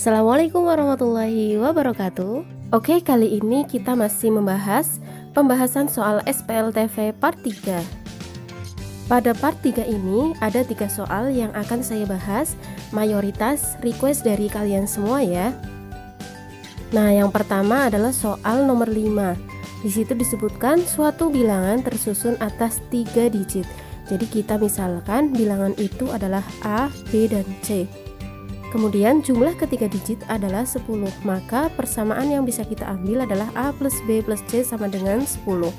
Assalamualaikum warahmatullahi wabarakatuh. Oke, kali ini kita masih membahas pembahasan soal SPLTV part 3. Pada part 3 ini ada 3 soal yang akan saya bahas, mayoritas request dari kalian semua ya. Nah, yang pertama adalah soal nomor 5. Di situ disebutkan suatu bilangan tersusun atas 3 digit. Jadi kita misalkan bilangan itu adalah A, B, dan C. Kemudian jumlah ketiga digit adalah 10, maka persamaan yang bisa kita ambil adalah A plus B plus C sama dengan 10.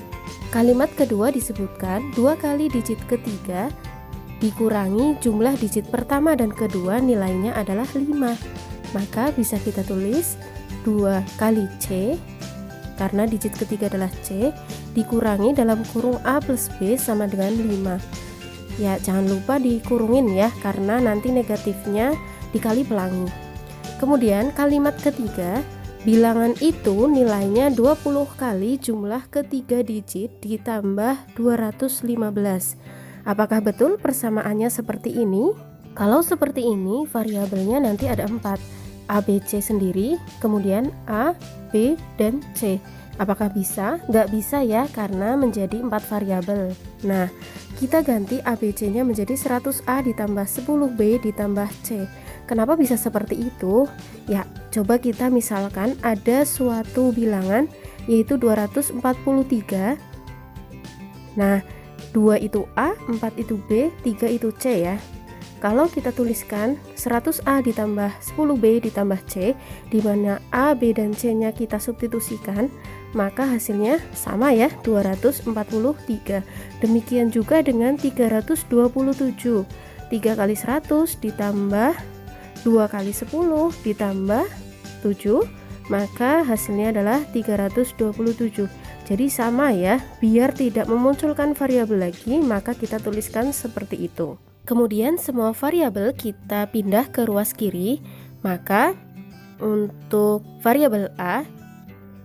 Kalimat kedua disebutkan 2 kali digit ketiga dikurangi jumlah digit pertama dan kedua nilainya adalah 5. Maka bisa kita tulis 2 kali C, karena digit ketiga adalah C, dikurangi dalam kurung A plus B sama dengan 5. Ya, jangan lupa dikurungin ya, karena nanti negatifnya dikali pelangi. Kemudian kalimat ketiga, bilangan itu nilainya 20 kali jumlah ketiga digit ditambah 215. Apakah betul persamaannya seperti ini? Kalau seperti ini, variabelnya nanti ada 4, A, B, C sendiri, kemudian A, B, dan C. Apakah bisa? Nggak bisa ya, karena menjadi 4 variabel. Nah, kita ganti ABC-nya menjadi 100A ditambah 10B ditambah C. Kenapa bisa seperti itu? Ya, coba kita misalkan ada suatu bilangan yaitu 243. Nah, 2 itu A, 4 itu B, 3 itu C ya. Kalau kita tuliskan 100A ditambah 10B ditambah C, di mana A, B, dan C-nya kita substitusikan, maka hasilnya sama ya, 243. Demikian juga dengan 327. 3 kali 100 ditambah 2 kali 10 ditambah 7, maka hasilnya adalah 327. Jadi sama ya, biar tidak memunculkan variabel lagi, maka kita tuliskan seperti itu. Kemudian semua variabel kita pindah ke ruas kiri, maka untuk variabel A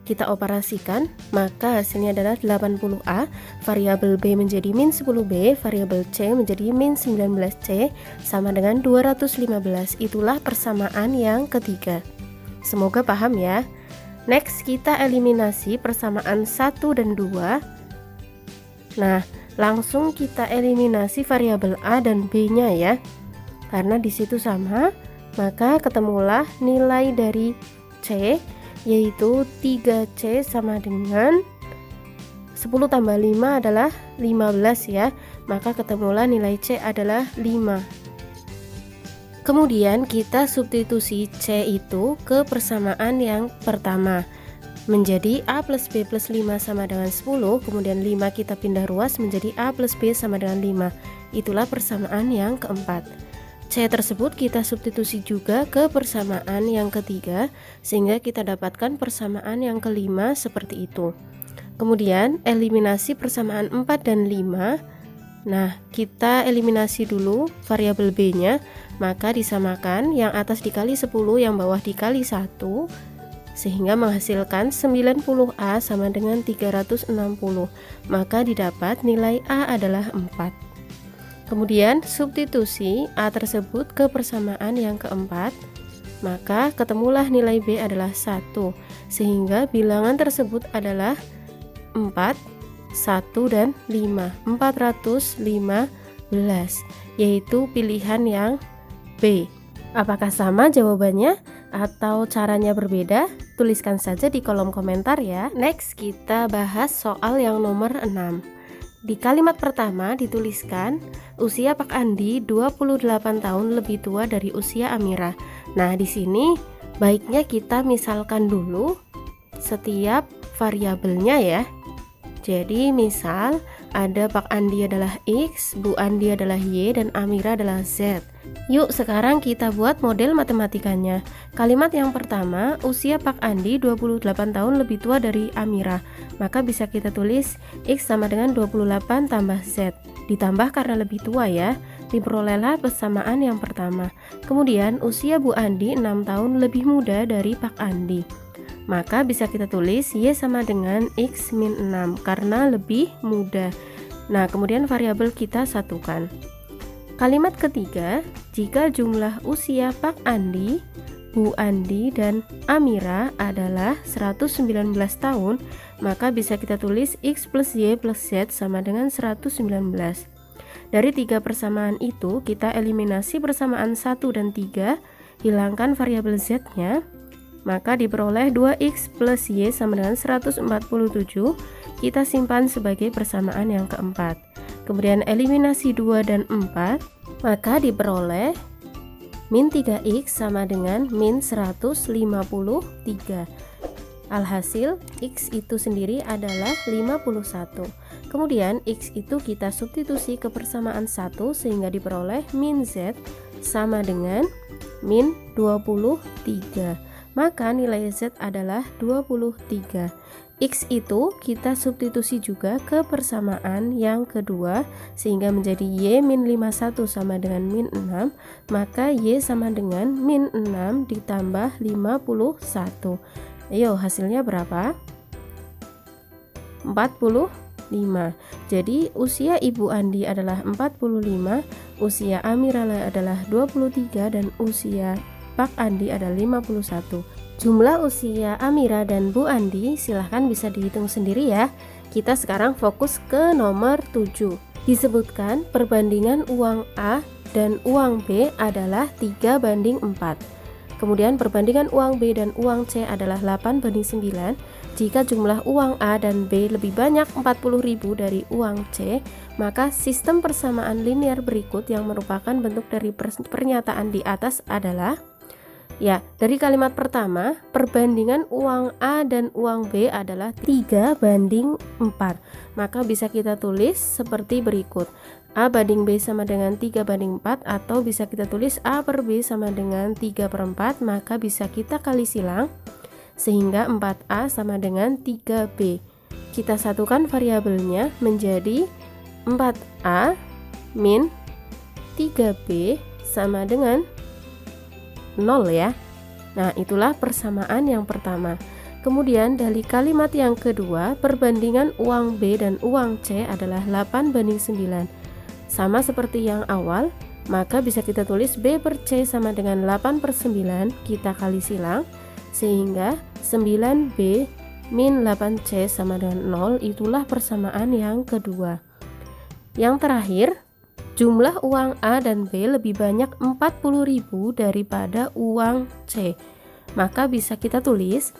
kita operasikan, maka hasilnya adalah 80A, variabel B menjadi min 10B, variabel C menjadi min 19C, sama dengan 215. Itulah persamaan yang ketiga. Semoga paham ya. Next, kita eliminasi persamaan 1 dan 2. Nah, langsung kita eliminasi variabel A dan B-nya ya. Karena di situ sama, maka ketemulah nilai dari C, yaitu 3C sama dengan 10 tambah 5 adalah 15 ya, maka ketemulah nilai C adalah 5. Kemudian kita substitusi C itu ke persamaan yang pertama, menjadi A plus B plus 5 sama dengan 10, kemudian 5 kita pindah ruas menjadi A plus B sama dengan 5. Itulah persamaan yang keempat. C tersebut kita substitusi juga ke persamaan yang ketiga, sehingga kita dapatkan persamaan yang kelima seperti itu. Kemudian eliminasi persamaan 4 dan 5. Nah, kita eliminasi dulu variabel B-nya, maka disamakan yang atas dikali 10, yang bawah dikali 1, sehingga menghasilkan 90A sama dengan 360. Maka didapat nilai A adalah 4. Kemudian substitusi A tersebut ke persamaan yang keempat, maka ketemulah nilai B adalah 1, sehingga bilangan tersebut adalah 4, 1, dan 5, 415, yaitu pilihan yang B. Apakah sama jawabannya atau caranya berbeda? Tuliskan saja di kolom komentar ya. Next, kita bahas soal yang nomor 6. Di kalimat pertama dituliskan usia Pak Andi 28 tahun lebih tua dari usia Amira. Nah, di sini baiknya kita misalkan dulu setiap variabelnya ya. Jadi misal ada Pak Andi adalah X, Bu Andi adalah Y, dan Amira adalah Z. Yuk sekarang kita buat model matematikanya. Kalimat yang pertama, usia Pak Andi 28 tahun lebih tua dari Amira. Maka bisa kita tulis X sama dengan 28 tambah Z. Ditambah karena lebih tua ya, diperolehlah persamaan yang pertama. Kemudian usia Bu Andi 6 tahun lebih muda dari Pak Andi. Maka bisa kita tulis Y sama dengan X min 6 karena lebih muda. Nah, kemudian variabel kita satukan. Kalimat ketiga, jika jumlah usia Pak Andi Bu Andi dan Amira adalah 119 tahun, maka bisa kita tulis X plus Y plus Z sama dengan 119. Dari tiga persamaan itu, kita eliminasi persamaan 1 dan 3, hilangkan variabel Z-nya, maka diperoleh 2X plus Y sama dengan 147, kita simpan sebagai persamaan yang keempat. Kemudian eliminasi 2 dan 4, maka diperoleh min 3X sama dengan min 153. Alhasil X itu sendiri adalah 51. Kemudian X itu kita substitusi ke persamaan 1 sehingga diperoleh min Z sama dengan min 23. Maka nilai Z adalah 23. X itu kita substitusi juga ke persamaan yang kedua sehingga menjadi Y min 51 sama dengan min 6, maka Y sama dengan min 6 ditambah 51. Ayo hasilnya berapa? 45. Jadi usia Ibu Andi adalah 45, usia Amirala adalah 23 dan usia Pak Andi adalah 51. Jumlah usia Amira dan Bu Andi silahkan bisa dihitung sendiri ya. Kita sekarang fokus ke nomor 7. Disebutkan perbandingan uang A dan uang B adalah 3:4. Kemudian perbandingan uang B dan uang C adalah 8:9. Jika jumlah uang A dan B lebih banyak 40.000 dari uang C, maka sistem persamaan linear berikut yang merupakan bentuk dari pernyataan di atas adalah, ya, dari kalimat pertama, perbandingan uang A dan uang B adalah 3:4. Maka bisa kita tulis seperti berikut. A banding B sama dengan 3:4, atau bisa kita tulis A per B sama dengan 3/4, maka bisa kita kali silang sehingga 4A sama dengan 3B. Kita satukan variabelnya menjadi 4A min 3B sama dengan 0 ya. Nah, itulah persamaan yang pertama. Kemudian dari kalimat yang kedua, perbandingan uang B dan uang C adalah 8:9. Sama seperti yang awal, maka bisa kita tulis B per C sama dengan 8/9, kita kali silang sehingga 9B min 8C sama dengan 0. Itulah persamaan yang kedua. Yang terakhir, jumlah uang A dan B lebih banyak 40.000 daripada uang C. Maka bisa kita tulis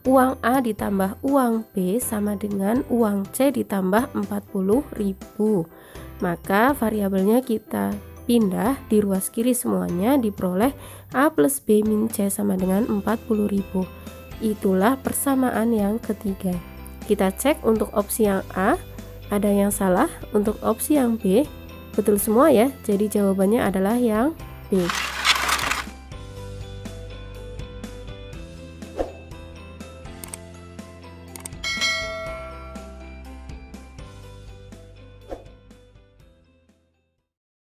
uang A ditambah uang B sama dengan uang C ditambah 40.000. Maka variabelnya kita pindah di ruas kiri semuanya, diperoleh A plus B min C sama dengan 40.000. Itulah persamaan yang ketiga. Kita cek untuk opsi yang A, ada yang salah. Untuk opsi yang B, betul semua ya, jadi jawabannya adalah yang B.